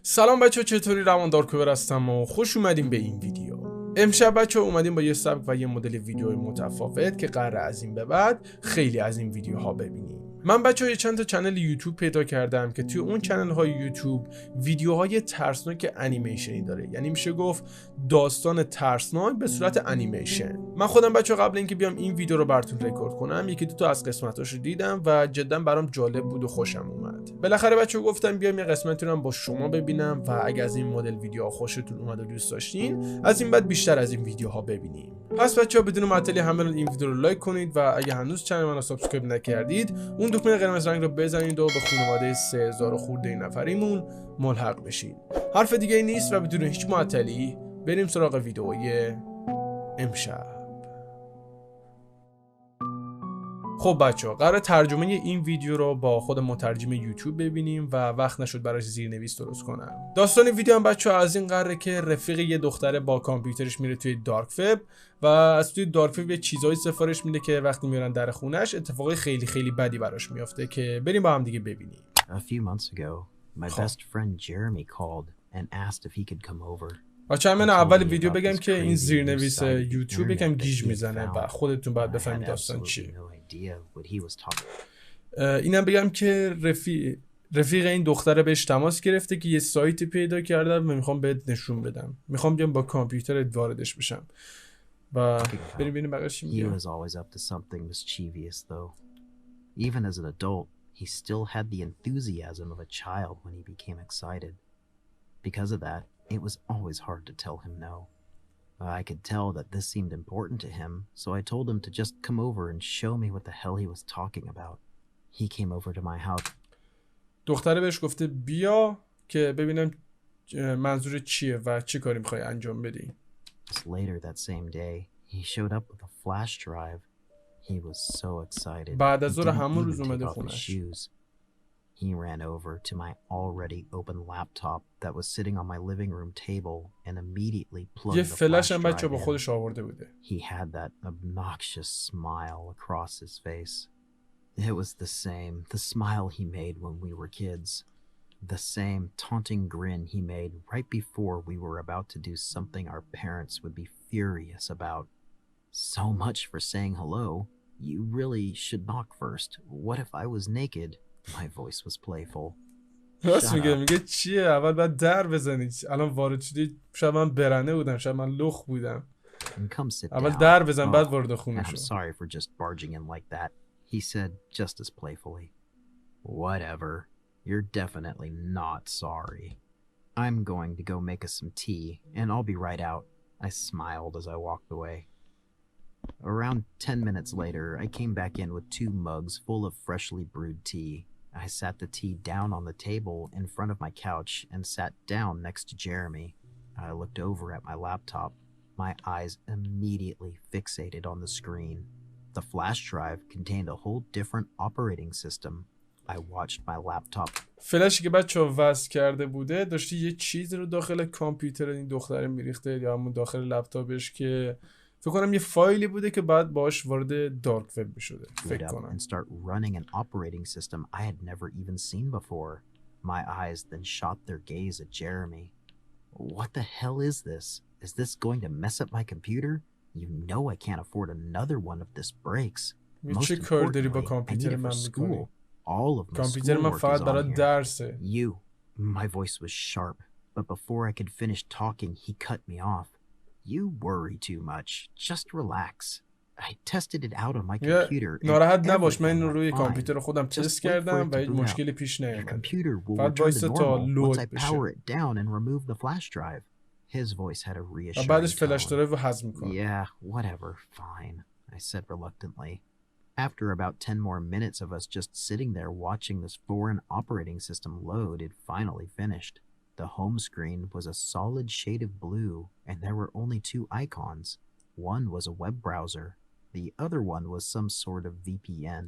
سلام بچه، چطوری؟ رواندارکوبر هستم و خوش اومدیم به این ویدیو. امشب بچه اومدیم با یه سبک و یه مدل ویدیو متفاوت که قراره از این به بعد خیلی از این ویدیوها ببینیم. من بچه یه چند تا چنل یوتیوب پیدا کردم که توی اون چنل های یوتیوب ویدیوهای ترسناک انیمیشنی داره، یعنی میشه گفت داستان ترسناک به صورت انیمیشن. من خودم بچه قبل اینکه بیام این ویدیو رو براتون رکورد کنم یکی دو تا از قسمتاشو دیدم و جدا برام جالب بود و خوشم اومد. بالاخره بچه گفتم بیام یه قسمتی رو با شما ببینم و اگه از این مدل ویدیوها خوشتون اومد و دوست داشتین از این بعد بیشتر از این ویدیوها ببینیم. پس بچه‌ها بدون معطلی همه این ویدیو رو لایک کنید و اگه هنوز چنل منو سابسکرایب نکردید اون دکمه قرمز رنگ رو بزنید و به خانواده 3000 خورده نفریمون ملحق بشین. حرف دیگه ای نیست و بدون هیچ معطلی بریم سراغ ویدیوی امشب. خب بچه‌ها قرار ترجمه این ویدیو رو با خود مترجم یوتیوب ببینیم و وقت نشد براش زیرنویس درست کنم. داستان ویدیو هم بچه‌ها از این قراره که رفیق یه دختره با کامپیوترش میره توی دارک وب و از توی دارک وب یه چیزایی سفارش میده که وقتی میارن در خونش اتفاقای خیلی بدی براش میافته که بریم با هم دیگه ببینیم. A few months ago, my best friend Jeremy called and asked if he could come over. بچه من اول ویدیو بگم که این زیرنویس یوتیوب یکم گیج میزنه و خودتون باید بفهمید داستان چیه. اینم بگم که رفیق این دختره بهش تماس گرفته که یه سایتی پیدا کرده و میخوام بهت نشون بدم. میخوام بیام با کامپیوترت واردش بشم. و بریم بقیه‌اش چی میگه. He was always up to something mischievous though. Even as an adult, he still had the enthusiasm of a child when he became excited. Because of that, it was always hard to tell him no. I could tell that this seemed important to him, so I told him to just come over and show me what the hell he was talking about. He came over to my house. دختره بهش گفته بیا که ببینم منظور چیه و چه کاری میخوای انجام بدی. Later that same day, he showed up with a flash drive. He was so excited. بعد از ظهر همون روز اومده خونش. He ran over to my already open laptop that was sitting on my living room table and immediately plugged the flash drive با خودش آورده بوده. He had that obnoxious smile across his face. It was the smile he made when we were kids. The same taunting grin he made right before we were about to do something our parents would be furious about. So much for saying hello. You really should knock first. What if I was naked? My voice was playful. راست میگه چیه؟ اول باید در بزنی. الان وارد شدی شاید من برنده بودم، شاید من لخ بودم. اول در بزن بعد وارد خونه شو. I'm sorry for just barging in like that. He said just as playfully. Whatever. You're definitely not sorry. I'm going to go make us some tea and I'll be right out. I smiled as I walked away. Around 10 minutes later, I came back in with 2 mugs full of freshly brewed tea. I sat the tea down on the table in front of my couch and sat down next to Jeremy. I looked over at my laptop. My eyes immediately fixated on the screen. The flash drive contained a whole different operating system. I watched my laptop. فلشی که بچه‌ها وصل کرده بوده داشتی یه چیزی رو داخل کامپیوتر این دختره میریخته یا همون داخل لپتاپش که فکر کنم یه فایلی بوده که بعد باهاش وارد دارک وب میشده. فکر کنم. And start running an operating system I had never even seen before. My eyes then shot their gaze at Jeremy. What the hell is this? Is this going to mess up my computer? You know I can't afford another one of this breaks. Most importantly, I need it for school. All of my schoolwork is on here. You. My voice was sharp, but before I could finish talking, he cut me off. You worry too much. Just relax. I tested it out on my computer. ناراحت نباش، من روی کامپیوتر خودم تست کردم و هیچ مشکلی پیش نیامد. Your computer will return to normal once I power it down and remove the flash drive. His voice had a reassuring بعدش فلش درایو حذف می‌کنه. Yeah, whatever, fine, I said reluctantly. After about 10 more minutes of us just sitting there watching this foreign operating system load, it finally finished. The home screen was a solid shade of blue, and there were only 2 icons. One was a web browser. The other one was some sort of VPN.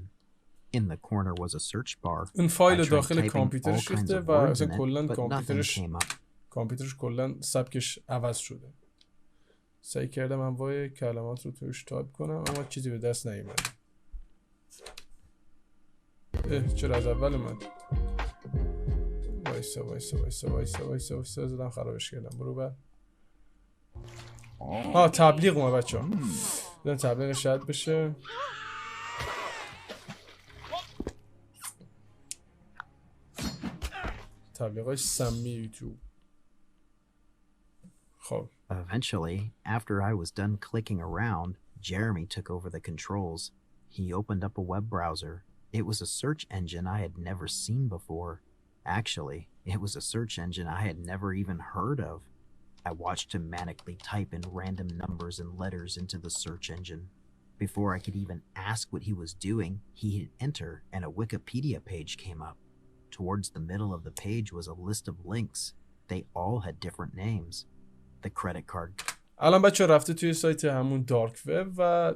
In the corner was a search bar. این فایل داخل کامپیوترش ریخته و اصلا کلا کامپیوترش کلا سبکش عوض شده. سعی کردم انواع کلمات رو توش تایپ کنم اما چیزی به دست نیومد. چرا از اول اومد؟ وایسا زدم خرابش کردم. برو بر. تبلیغ اومد بچه‌ها. بدون تبلیغ شاید بشه. تبلیغای سمی یوتیوب. خب. Eventually, after I was done clicking around, Jeremy took over the controls. He opened up a web browser. It was a search engine I had never seen before. Actually, it was a search engine I had never even heard of. I watched him manically type in random numbers and letters into the search engine. Before I could even ask what he was doing, he hit enter and a Wikipedia page came up. Towards the middle of the page was a list of links. They all had different names. The credit card. الان بچه رفته توی سایت همون دارک وب و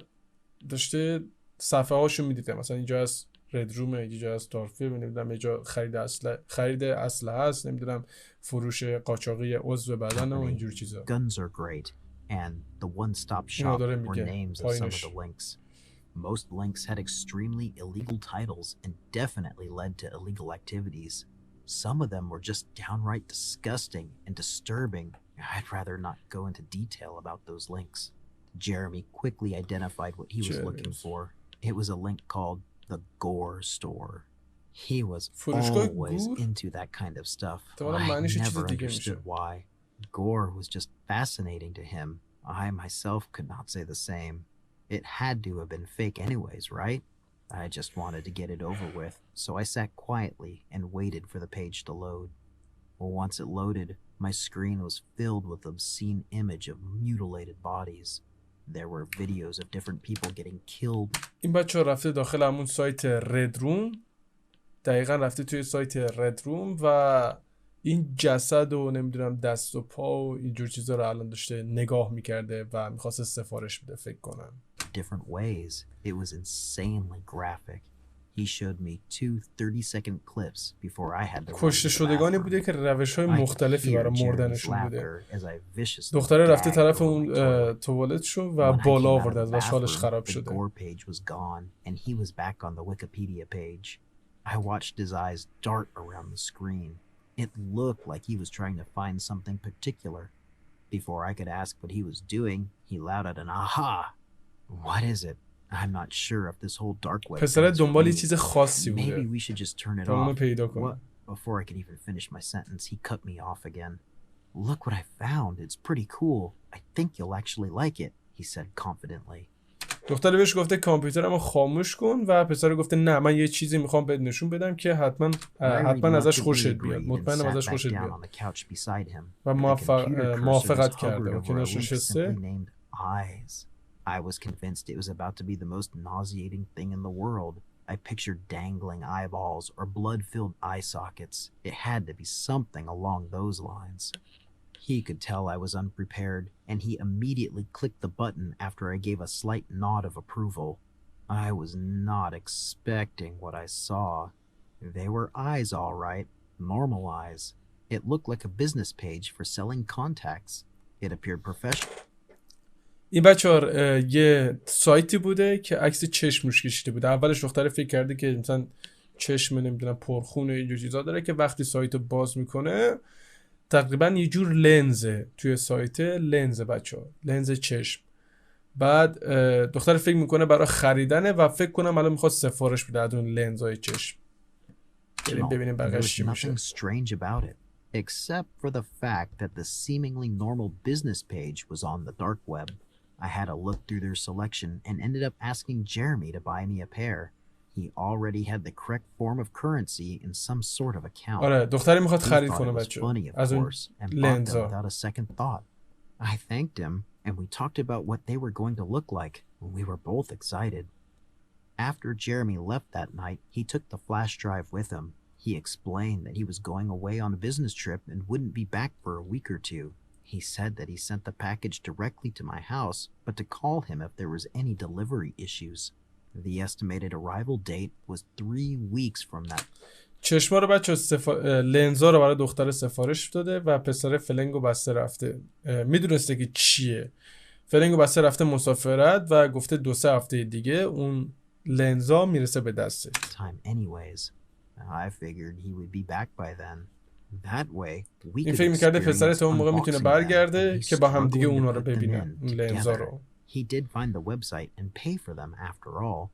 داشته صفحه هاشو میدیده. مثلا اینجا از رد روم، اینجا از دارک وب، نمیدونم اینجا خرید اسلحه هست، نمیدونم فروش قاچاقی عضو بدن و اینجور چیزا. Guns are great and the one-stop shop were names of some of the links. Most links had extremely illegal titles and definitely led to illegal activities. Some of them were just downright disgusting and disturbing. I'd rather not go into detail about those links. Jeremy quickly identified what he was looking for. It was a link called the Gore Store. He was always into that kind of stuff. I never understood why. Gore was just fascinating to him. I myself could not say the same. It had to have been fake anyways, right? I just wanted to get it over with, so I sat quietly and waited for the page to load. Well, once it loaded, my screen was filled with obscene image of mutilated bodies. There were videos of different people getting killed. این بچه رفته داخل همون سایت رد روم. دقیقا رفته توی سایت رد روم و این جسد و نمیدونم دست و پا و اینجور چیزا رو الان داشته نگاه میکرده و میخواست سفارش بده فکر کنم. Different ways. It was insanely graphic. He showed me 2 30-second clips before I had to. کشته شدگانی بوده که روش‌های مختلفی برای مردنشون بوده. دختره رفته طرف اون توالت شو و بالا آورده و حالش خراب شده. The Gore page was gone and he was back on the Wikipedia page. I watched his eyes dart around the screen. It looked like he was trying to find something particular. Before I could ask what he was doing, he let out an aha. What is it? I'm not sure if this whole dark web. پسر دنبال یه چیز خاصی بوده. Maybe we should just turn it off. What? Before I could even finish my sentence, he cut me off again. Look what I found. It's pretty cool. I think you'll actually like it, he said confidently. دختر بهش گفته کامپیوترمو خاموش کن و پسر گفته نه من یه چیزی میخوام بهت نشون بدم که حتما ازش خوشت بیاد. مطمئنم ازش خوشت بیاد. و موافقت کرده و کنارش نشسته. I was convinced it was about to be the most nauseating thing in the world. I pictured dangling eyeballs or blood-filled eye sockets. It had to be something along those lines. He could tell I was unprepared, and he immediately clicked the button after I gave a slight nod of approval. I was not expecting what I saw. They were eyes, all right, normal eyes. It looked like a business page for selling contacts. It appeared professional. این بچه‌ها یه سایتی بوده که عکس چشم روش کشیده بوده. اولش دختر فکر کرده که مثلا چشم نمیدونم پرخون و اینجور چیزا داره که وقتی سایت رو باز میکنه تقریبا یه جور لنزه توی سایت، لنز بچه‌ها، لنز چشم. بعد دختر فکر میکنه برای خریدنه و فکر کنم الان میخواد سفارش بده از اون لنزهای چشم. ببینیم بقیه‌اش چی میشه. Except for the fact that the seemingly normal business page was on the dark web. I had a look through their selection and ended up asking Jeremy to buy me a pair. He already had the correct form of currency in some sort of account. آره دختری میخواد خرید کنه بچه از اون لنزا. Without a second thought. I thanked him and we talked about what they were going to look like. We were both excited. After Jeremy left that night, he took the flash drive with him. He explained that he was going away on a business trip and wouldn't be back for a week or two. He said that he sent the package directly to my house, but to call him if there was any delivery issues. The estimated arrival date was 3 weeks from that. چشما رو بچه لنزا رو برای دختر سفارش داده و پسر فلنگو بسته رفته. میدونسته که چیه. فلنگو بسته رفته مسافرت و گفته 2-3 هفته دیگه اون لنزا میرسه به دسته. Time anyways. I figured he would be back by then. That way, we این could فکر می‌کرده پسر experience تا اون موقع میتونه unboxing them برگرده and he که با هم دیگه struggling to اونا رو put them ببینن in اون لنزا together. رو. He did find the website and pay for them after all.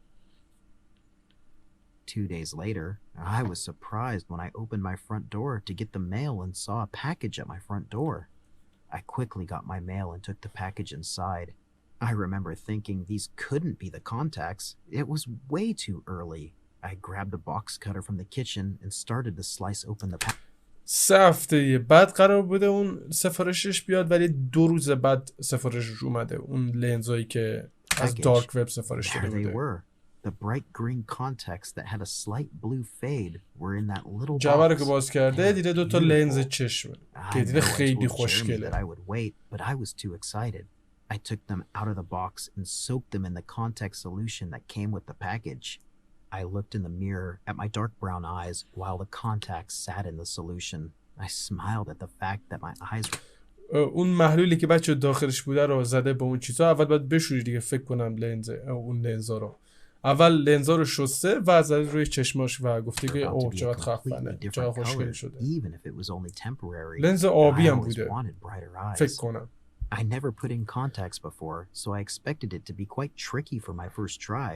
2 days later, I was surprised when I opened my front door to get the mail and saw a package at my front door. I quickly got my mail and took the package inside. I remember thinking these couldn't be the contacts. It was way too early. I grabbed a box cutter from the kitchen and started to slice open the package. 3 هفته بعد قرار بوده اون سفارشش بیاد ولی 2 روز بعد سفارشش اومده. اون لنزایی که از دارک وب سفارش There داده they بوده. were. The bright green contacts that had a slight blue fade were in that little جعبه رو box. که باز کرده دیده 2 تا لنز چشم که دیده خیلی I خوشگله. would wait, but I was too excited. I took them out of the box and soaked them in the contact solution that came with the package. I looked in the mirror at my dark brown eyes while the contacts sat in the solution. I smiled at the fact that my eyes were اون محلولی که بچه داخلش بوده رو زده به اون چیزا. اول باید بشوری دیگه فکر کنم اون لنزا رو. اول لنزا رو شسته و زده روی چشماش و گفته که اوه چقدر خفنه، چقدر خوشگل شده. لنز آبی هم بوده فکر کنم. I never put in contacts before, so I expected it to be quite tricky for my first try.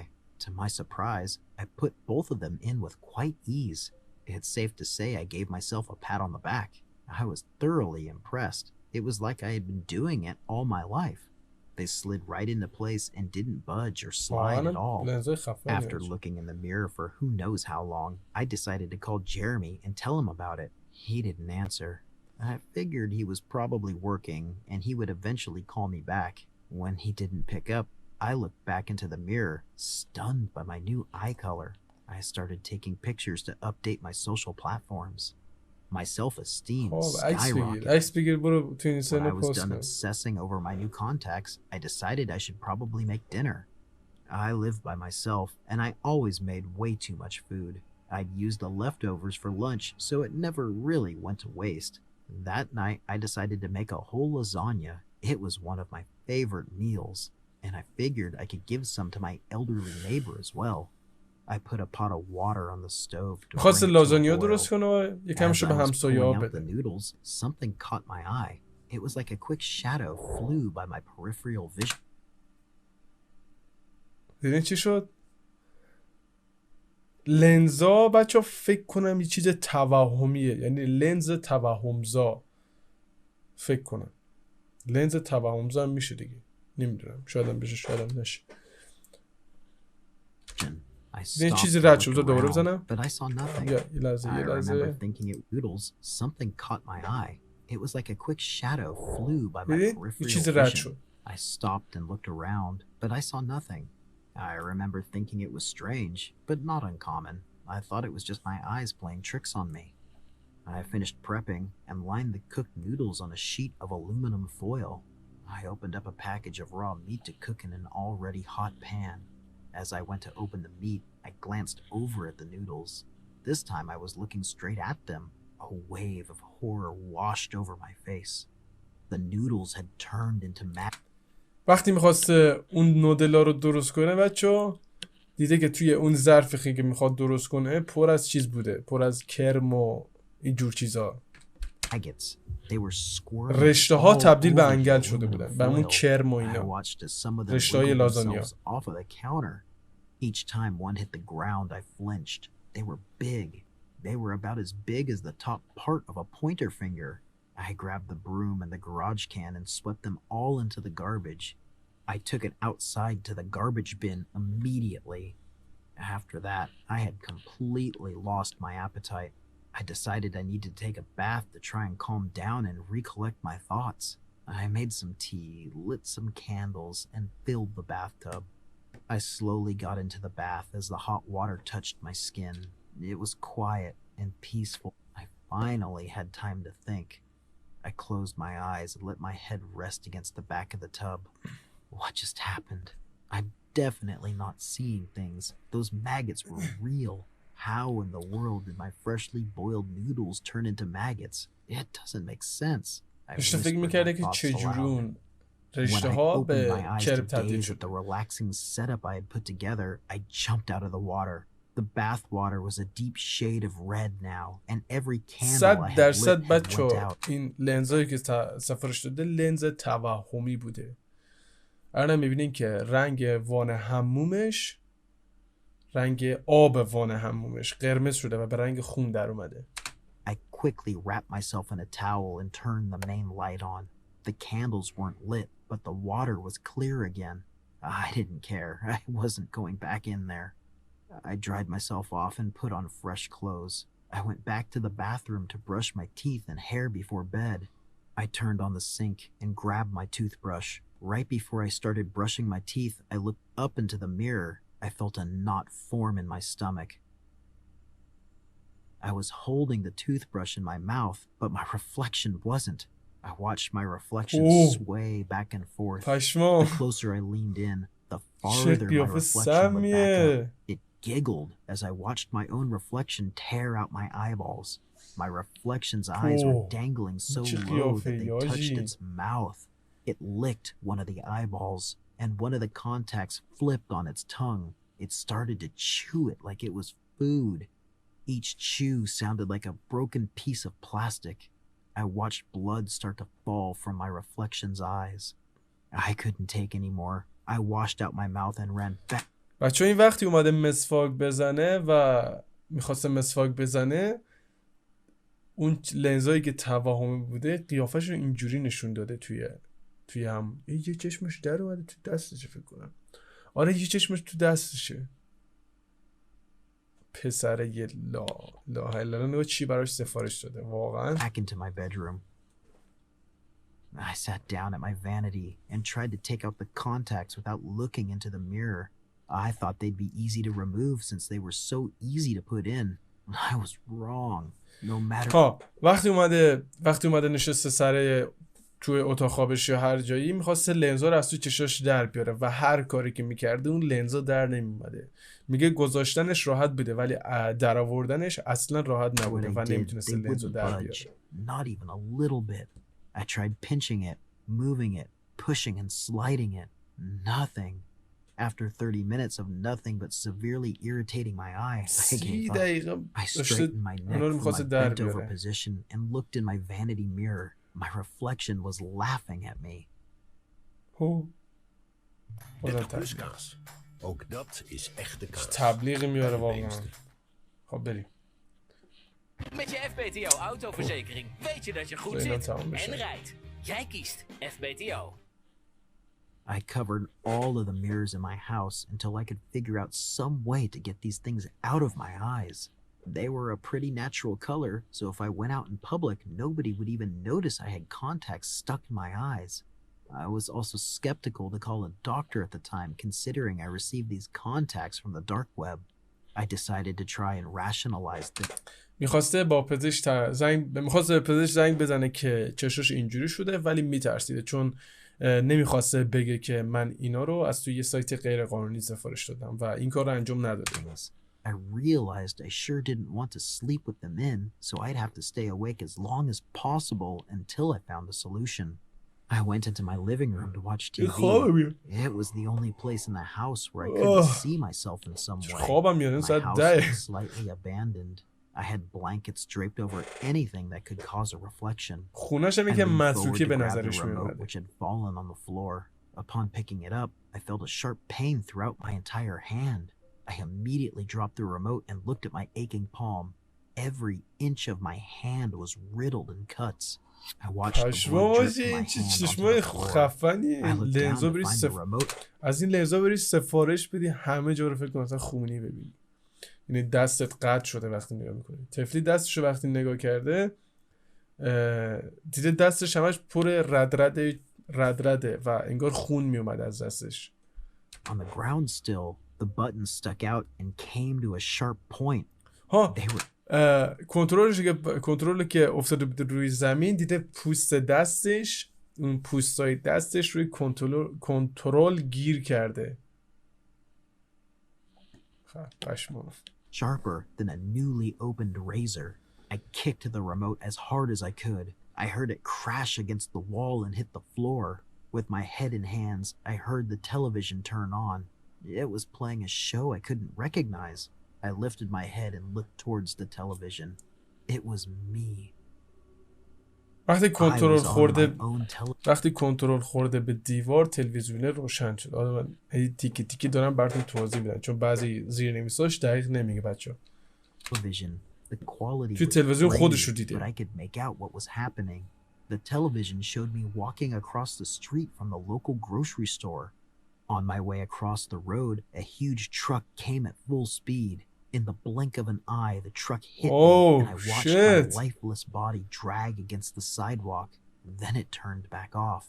To my surprise, I put both of them in with quite ease. It's safe to say I gave myself a pat on the back. I was thoroughly impressed. It was like I had been doing it all my life. They slid right into place and didn't budge or slide at all. After looking in the mirror for who knows how long, I decided to call Jeremy and tell him about it. He didn't answer. I figured he was probably working and he would eventually call me back. When he didn't pick up, I looked back into the mirror, stunned by my new eye color. I started taking pictures to update my social platforms. My self-esteem skyrocketed. When I was done obsessing over my new contacts, I decided I should probably make dinner. I live by myself, and I always made way too much food. I'd used the leftovers for lunch, so it never really went to waste. That night, I decided to make a whole lasagna. It was one of my favorite meals, and I figured I could give some to my elderly neighbor as well. I put a pot of water on the stove to خواست لازانیا boil. درست کنه و یکمشو به همسایه‌ها بده. The noodles, something caught my eye. It was like a quick shadow flew by my peripheral vision. دیدین چی شد؟ لنزا بچه فکر کنم یه چیز توهمیه، یعنی لنز توهمزا. فکر کنم لنز توهمزا هم میشه دیگه، نمیدونم، شایدم بشه شایدم نشه. یه چیزی رد شد، دوباره بزنم. یه لحظه something caught my eye. It was like a quick shadow flew by my peripheral vision. I stopped and looked around, but I saw nothing. I remember thinking it was strange, but not uncommon. I thought it was just my eyes playing tricks on me. I finished prepping and lined the cooked noodles on a sheet of aluminum foil. I opened up a package of raw meat to cook in an already hot pan. As I went to open the meat, I glanced over at the noodles. This time I was looking straight at them. A wave of horror washed over my face. The noodles had turned into وقتی میخواسته اون نودلا رو درست کنه بچه‌ها، دیده که توی اون ظرفی که میخواد درست کنه پر از چیز بوده، پر از کرم و اینجور چیزا. رشته ها تبدیل به انگل شده بودن، به همون کرم و اینا، رشته های لازانیا. Each time one hit the ground, I flinched. They were big. They were about as big as the top part of a pointer finger. I grabbed the broom and the garage can and swept them all into the garbage. I took it outside to the garbage bin immediately. After that, I had completely lost my appetite. I decided I needed to take a bath to try and calm down and recollect my thoughts. I made some tea, lit some candles, and filled the bathtub. I slowly got into the bath as the hot water touched my skin. It was quiet and peaceful. I finally had time to think. I closed my eyes and let my head rest against the back of the tub. What just happened? I'm definitely not seeing things. Those maggots were real. How in the world did my freshly boiled noodles turn into maggots? It doesn't make sense. I whispered my thoughts aloud. When I opened my eyes to gaze at the relaxing setup I had put together, I jumped out of the water. The bathwater was a deep shade of red now, and every candle I had lit had went out. این لنزایی که سفارش داده لنز توهمی بوده. الان میبینین که رنگ وان حمومش، رنگ آب وان حمومش قرمز شده و به رنگ خون در اومده. I quickly wrapped myself in a towel and turned the main light on. The candles weren't lit, but the water was clear again. I didn't care. I wasn't going back in there. I dried myself off and put on fresh clothes. I went back to the bathroom to brush my teeth and hair before bed. I turned on the sink and grabbed my toothbrush. Right before I started brushing my teeth, I looked up into the mirror. I felt a knot form in my stomach. I was holding the toothbrush in my mouth, but my reflection wasn't. I watched my reflection sway back and forth. The closer I leaned in, the farther my reflection would back up. It giggled as I watched my own reflection tear out my eyeballs. My reflection's eyes were dangling so low that they touched its mouth. It licked one of the eyeballs, and one of the contacts flipped on its tongue. It started to chew it like it was food. Each chew sounded like a broken piece of plastic. I watched blood start to fall from my reflection's eyes. I couldn't take any more. I washed out my mouth and ran back. بچه این وقتی اومده مسواک بزنه و میخواسته مسواک بزنه، اون لنزایی که توهمی بوده قیافش رو اینجوری نشون داده توی هم یه چشمش در اومده تو دستشه فکر کنم. آره یه چشمش تو دستشه. پسر یه لا هلا نگاه چی براش سفارش داده واقعا. Back into my bedroom. I sat down at my vanity and tried to take out the contacts without looking into the mirror. I thought they'd be easy to remove since they were so easy to put in. I was wrong. No matter. وقتی اومده نشسته سر توی اتاق خوابش یا هر جایی میخواسته لنزا رو از تو چشاش در بیاره و هر کاری که میکرده اون لنزا در نمیومده. میگه گذاشتنش راحت بوده ولی در آوردنش اصلا راحت نبوده و نمیتونسته لنزا در بیاره. Not even a little bit. I tried pinching it, moving it, pushing and sliding it. Nothing. After 30 minutes of nothing but severely irritating my eye, I gave up. I straightened my neck from my bent over position and looked in my vanity mirror. My reflection was laughing at me. Ook dat is echte kaas. تبلیغ میاره واقعا. خب بریم. Met je FBTO autoverzekering weet je dat je goed zit en rijdt. Jij kiest FBTO. I covered all of the mirrors in my house until I could figure out some way to get these things out of my eyes. They were a pretty natural color, so if I went out in public, nobody would even notice I had contacts stuck in my eyes. I was also skeptical to call a doctor at the time, considering I received these contacts from the dark web. I decided to try and rationalize this. میخواسته به پزشک زنگ بزنه که چشش اینجوری شده ولی میترسیده چون نمیخواسته بگه که من اینا رو از توی یه سایت غیر قانونی سفارش دادم و این کار رو انجام نداده. I realized I sure didn't want to sleep with them in, so I'd have to stay awake as long as possible until I found a solution. I went into my living room to watch TV. It was the only place in the house where I couldn't see myself in some way. My house was slightly abandoned. I had blankets draped over anything that could cause a reflection. I leaned forward to grab the remote, which had fallen on the floor. Upon picking it up, I felt a sharp pain throughout my entire hand. I immediately dropped the remote and looked at my aching palm. Every inch of my hand was riddled in cuts. I watched the blood drip from my hand onto the floor. I looked down to find the remote. از این لنزا بری سفارش بدی همه جا رو فکر کن مثلا خونی ببینی. یعنی دستت قطع شده وقتی نگاه میکنی. طفلی دستشو وقتی نگاه کرده دیده دستش همش پر ردرده و انگار خون میومد از دستش. On the ground still, the button stuck out and came to a sharp point. کنترل که افتاده بود روی زمین دیده پوست دستش اون پوستای دستش روی کنترل گیر کرده. Sharper than a newly opened razor. I kicked the remote as hard as I could. I heard it crash against the wall and hit the floor. With my head in hands, I heard the television turn on. It was playing a show I couldn't recognize. I lifted my head and looked towards the television. It was me. وقتی کنترل خورده به دیوار تلویزیون روشن شد. حالا من تیکی تیکی دارم براتون توضیح میدم چون بعضی زیرنویساش دقیق نمیگه بچه‌ها. توی تلویزیون خودش رو دیده. The television showed me walking across the street from the local grocery store. On my way across the road, a huge truck came at full speed. In the blink of an eye, the truck hit me, and I watched my lifeless body drag against the sidewalk. Then it turned back off.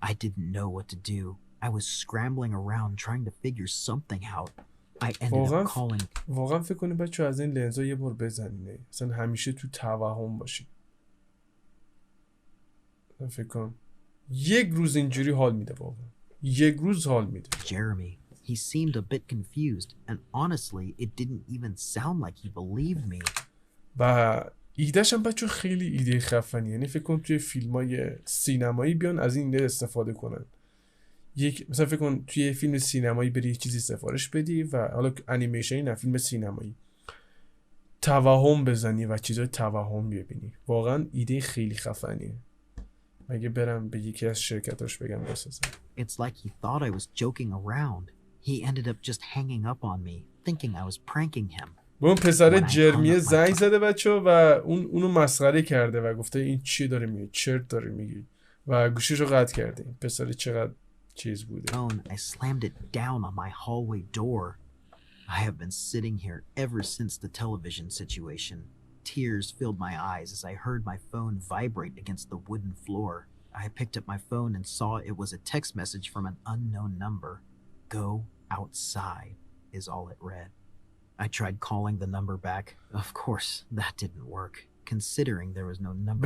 I didn't know what to do. I was scrambling around trying to figure something out. I ended up calling. واقعا فکر کنید بچه‌ها از این لنزا یه بار بزنید. اصلا همیشه تو توهم باشید. فکر کنم یک روز اینجوری حال میده واقعا. یک روز حال میده. Jeremy. He seemed a bit confused, and honestly, it didn't even sound like he believed me. و ایده‌ش هم بچه خیلی ایده خفنی. یعنی فکر کن توی فیلم‌های سینمایی بیان از این ایده استفاده کنن. مثلا فکر کن توی فیلم سینمایی بری یه چیزی سفارش بدی و حالا انیمیشنی نه فیلم سینمایی توهم بزنی و چیزای توهم ببینی. واقعا ایده خیلی خفنیه. اگه برم به یکی از شرکتاش بگم بسازن. It's like he thought I was joking around. He ended up just hanging up on me, thinking I was pranking him. به اون پسر جرمی زنگ زده بچه‌ها و اونو مسخره کرده و گفته این چی داره میگه؟ چرت داره میگی؟ و گوشیشو قطع کرده. این پسر چقدر چیز بوده. I slammed it down on my hallway door. I have been sitting here ever since the television situation. Tears filled my eyes as I heard my phone vibrate against the wooden floor. I picked up my phone and saw it was a text message from an unknown number. Go outside is all it read. I tried calling the number back. Of course, that didn't work. Considering there was no number.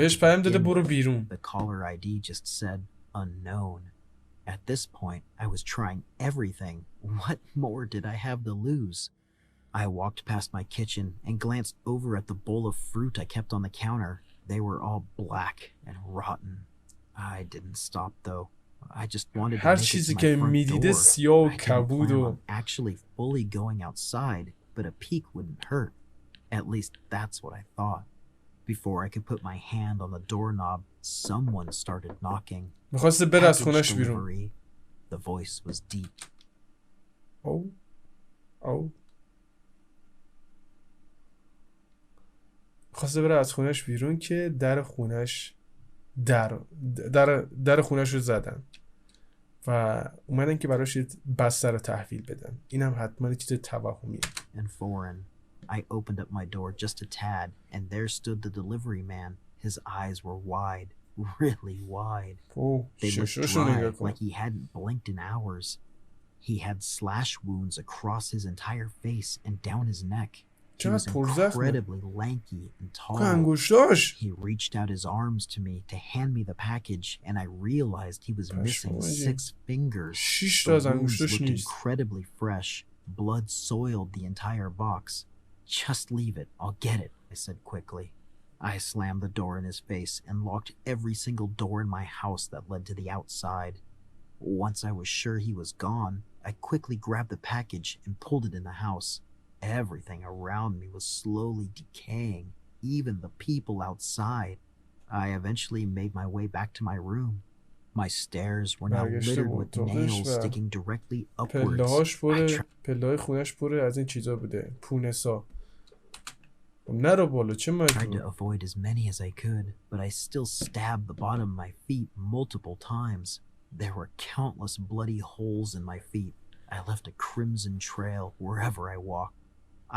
The caller ID just said unknown. At this point, I was trying everything. What more did I have to lose? I walked past my kitchen and glanced over at the bowl of fruit I kept on the counter. They were all black and rotten. I didn't stop though. I just wanted to make it to my front door. I didn't plan on actually fully going outside, but a peek wouldn't hurt. At least that's what I thought. Before I could put my hand on the doorknob, someone started knocking. Delivery. The voice was deep. Oh. خواسته بره از خونش بیرون که در خونش در خونش رو زدن و اومدن که براش بستر رو تحویل بدن. اینم حتما چیز توهمیه. And foreign. I opened up my door just a tad and there stood the delivery man. His eyes were wide, really wide. They looked dry, like he hadn't blinked in hours. He had slash wounds across his entire face and down his neck. He was incredibly lanky and tall. He reached out his arms to me to hand me the package, and I realized he was missing 6 fingers. The wounds looked incredibly fresh. Blood soiled the entire box. Just leave it. I'll get it, I said quickly. I slammed the door in his face and locked every single door in my house that led to the outside. Once I was sure he was gone, I quickly grabbed the package and pulled it in the house. Everything around me was slowly decaying, even the people outside. I eventually made my way back to my room. My stairs were now littered with nails sticking directly upwards. پله‌های خونش پر از این چیزا بوده. پونسا. نرو بالا چه مجبور. I tried to avoid as many as I could, but I still stabbed the bottom of my feet multiple times. There were countless bloody holes in my feet. I left a crimson trail wherever I walked.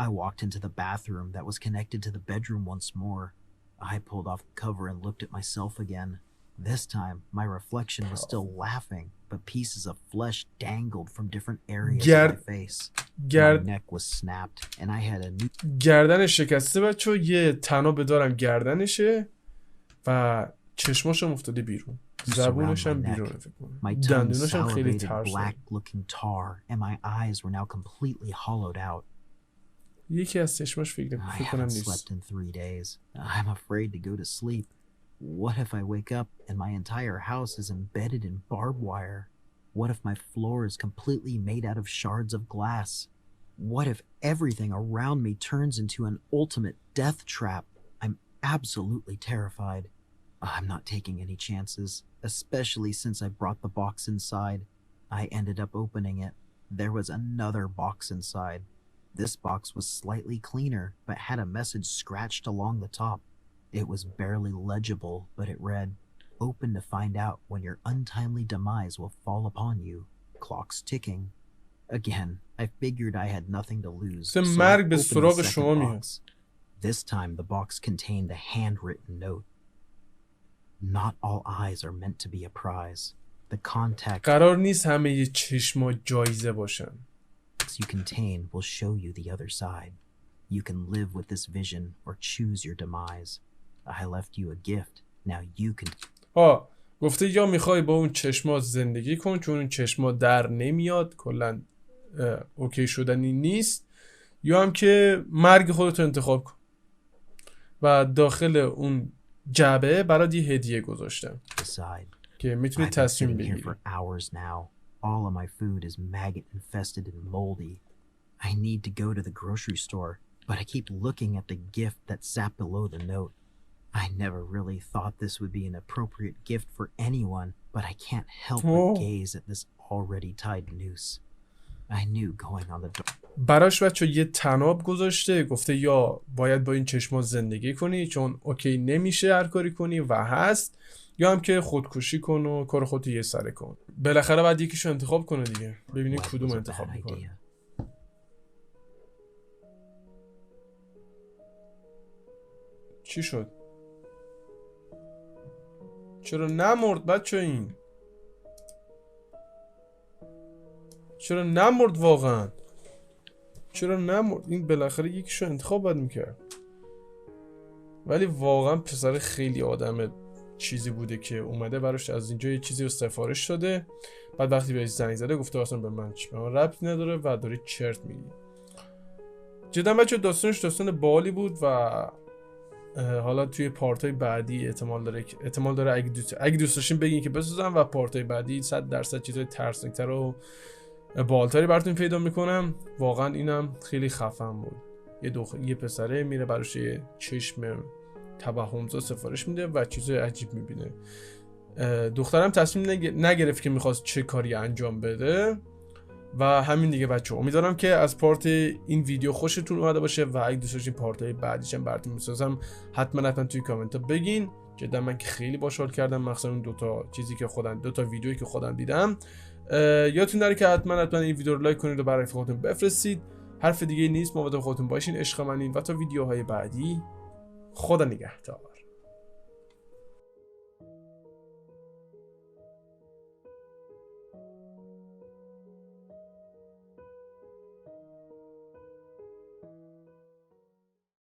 I walked into the bathroom that was connected to the bedroom once more. I pulled off the cover and looked at myself again. This time, my reflection was still laughing, but pieces of flesh dangled from different areas of my face. My neck was snapped, and I had a new... گردنش شکسته بچه یه تناب دارم گردنشه و چشماشم افتاده بیرون. زبونش هم بیرونه فکر کنم. دندوناش هم خیلی ترسناک. یکی از چشماش فکر کنم نیست. I'm afraid to go to sleep. What if I wake up and my entire house is embedded in barbed wire? What if my floor is completely made out of shards of glass? What if everything around me turns into an ultimate death trap? I'm absolutely terrified. I'm not taking any chances, especially since I brought the box inside. I ended up opening it. There was another box inside. This box was slightly cleaner, but had a message scratched along the top. It was barely legible, but it read, "Open to find out when your untimely demise will fall upon you. Clock's ticking." Again, I figured I had nothing to lose, so I opened the second box. This time the box contained a handwritten note. Not all eyes are meant to be a prize. The contact قرار نیست همه چشما جایزه باشن. you contain will show you the other side. You can live with this vision or choose your demise. I left you a gift. Now you can. گفته یا میخوای با اون چشما زندگی کن چون اون چشما در نمیاد، کلا اوکی شدنی نیست، یا هم که مرگ خودتو انتخاب کن. و داخل اون جعبه برات یه هدیه گذاشتم که میتونی تصمیم بگیری. All of my food is maggot infested and moldy. I need to go to the grocery store, but I keep looking at the gift that's sat below the note. I never really thought this would be an appropriate gift for anyone, but I can't help but gaze at this already tied noose. I knew going on the door. براش بچه یه تناب گذاشته، گفته یا باید با این چشما زندگی کنی چون اوکی نمیشه هر کاری کنی و هست، یا هم که خودکشی کن و کار خودت یه سره کن. بالاخره باید یکیشو انتخاب کنه دیگه، ببینی کدوم انتخاب میکنه. چی شد؟ چرا نمرد بچه این؟ چرا نمرد واقعا؟ چرا نمرد؟ این بالاخره یکیشو انتخاب باید میکرد. ولی واقعا پسر خیلی آدم چیزی بوده که اومده براش از اینجا یه چیزی رو سفارش داده، بعد وقتی بهش زنگ زده گفته اصلا به من ربطی نداره و داری چرت میگی. جدا بچه داستانش داستان بالی بود و حالا توی پارتای بعدی احتمال داره اگه دوست داشتین بگین که بسازم و پارتای بعدی 100% چیزای ترسناک‌تر و بالتری براتون پیدا میکنم. واقعا اینم خیلی خفن بود. یه پسره میره براش یه چشم توهمزا سفارش میده و چیزای عجیب میبینه. دخترم تصمیم نگرفت که میخواست چه کاری انجام بده و همین دیگه بچه. امیدوارم که از پارت این ویدیو خوشتون اومده باشه و اگه دوست داشتین پارت‌های بعدیش هم براتون میسازم حتما توی کامنت ها بگین. جدا من که خیلی باحال کردم، مخصوصا اون دوتا ویدیویی که خودم دیدم. یادتون نره که حتما این ویدیو رو لایک کنید و برای رفیقاتون بفرستید. حرف دیگه نیست، مواظب خودتون باشین، عشق منین و تا ویدیوهای بعدی خدا نگهدار.